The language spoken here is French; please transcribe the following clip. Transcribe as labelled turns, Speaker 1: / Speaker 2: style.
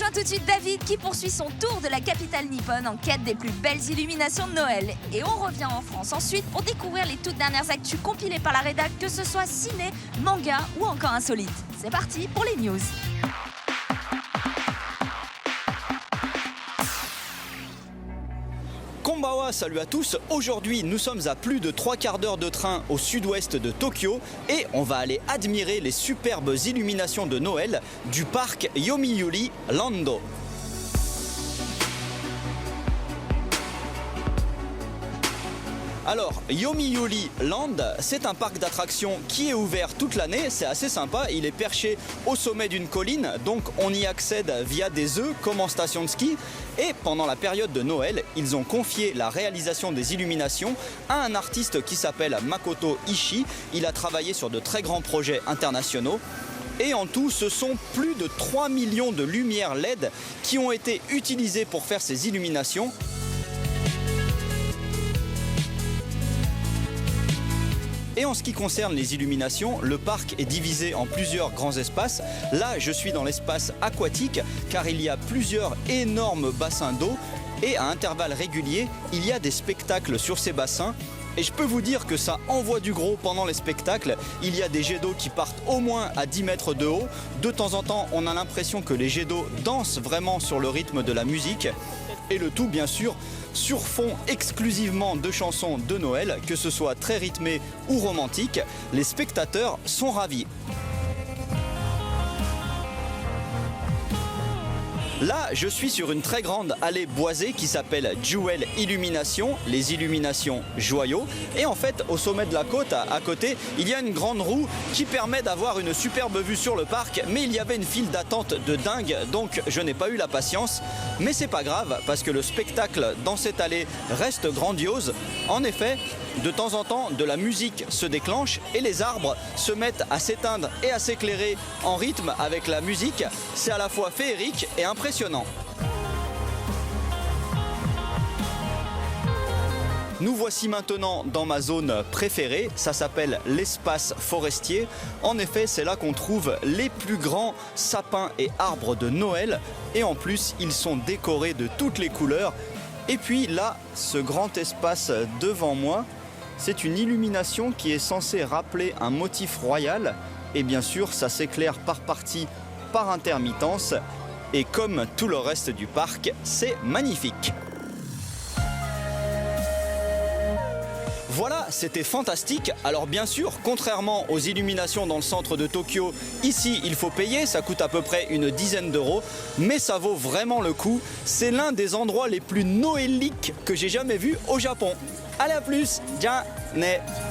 Speaker 1: rejoint tout de suite David qui poursuit son tour de la capitale nippone en quête des plus belles illuminations de Noël. Et on revient en France ensuite pour découvrir les toutes dernières actus compilées par la rédac, que ce soit ciné, manga ou encore insolite. C'est parti pour les news.
Speaker 2: Konbawa, salut à tous. Aujourd'hui, nous sommes à plus de 3 quarts d'heure de train au sud-ouest de Tokyo et on va aller admirer les superbes illuminations de Noël du parc Yomiuri Lando. Alors, Yomiuri Land, c'est un parc d'attractions qui est ouvert toute l'année, c'est assez sympa, il est perché au sommet d'une colline, donc on y accède via des œufs comme en station de ski. Et pendant la période de Noël, ils ont confié la réalisation des illuminations à un artiste qui s'appelle Makoto Ishii. Il a travaillé sur de très grands projets internationaux. Et en tout, ce sont plus de 3 millions de lumières LED qui ont été utilisées pour faire ces illuminations. Et en ce qui concerne les illuminations, le parc est divisé en plusieurs grands espaces. Là, je suis dans l'espace aquatique car il y a plusieurs énormes bassins d'eau et à intervalles réguliers, il y a des spectacles sur ces bassins. Et je peux vous dire que ça envoie du gros pendant les spectacles. Il y a des jets d'eau qui partent au moins à 10 mètres de haut. De temps en temps, on a l'impression que les jets d'eau dansent vraiment sur le rythme de la musique. Et le tout, bien sûr, sur fond exclusivement de chansons de Noël, que ce soit très rythmé ou romantique. Les spectateurs sont ravis. Là, je suis sur une très grande allée boisée qui s'appelle Jewel Illumination, les illuminations joyaux. Et en fait, au sommet de la côte, à côté, il y a une grande roue qui permet d'avoir une superbe vue sur le parc. Mais il y avait une file d'attente de dingue, donc je n'ai pas eu la patience. Mais c'est pas grave, parce que le spectacle dans cette allée reste grandiose. En effet, de temps en temps, de la musique se déclenche et les arbres se mettent à s'éteindre et à s'éclairer en rythme avec la musique. C'est à la fois féerique et impressionnant. Nous voici maintenant dans ma zone préférée, ça s'appelle l'espace forestier. En effet, c'est là qu'on trouve les plus grands sapins et arbres de Noël. Et en plus, ils sont décorés de toutes les couleurs. Et puis là, ce grand espace devant moi, c'est une illumination qui est censée rappeler un motif royal. Et bien sûr, ça s'éclaire par partie, par intermittence. Et comme tout le reste du parc, c'est magnifique. Voilà, c'était fantastique. Alors bien sûr, contrairement aux illuminations dans le centre de Tokyo, ici il faut payer, ça coûte à peu près une dizaine d'euros, mais ça vaut vraiment le coup. C'est l'un des endroits les plus noéliques que j'ai jamais vu au Japon. Allez, à plus, ja ne.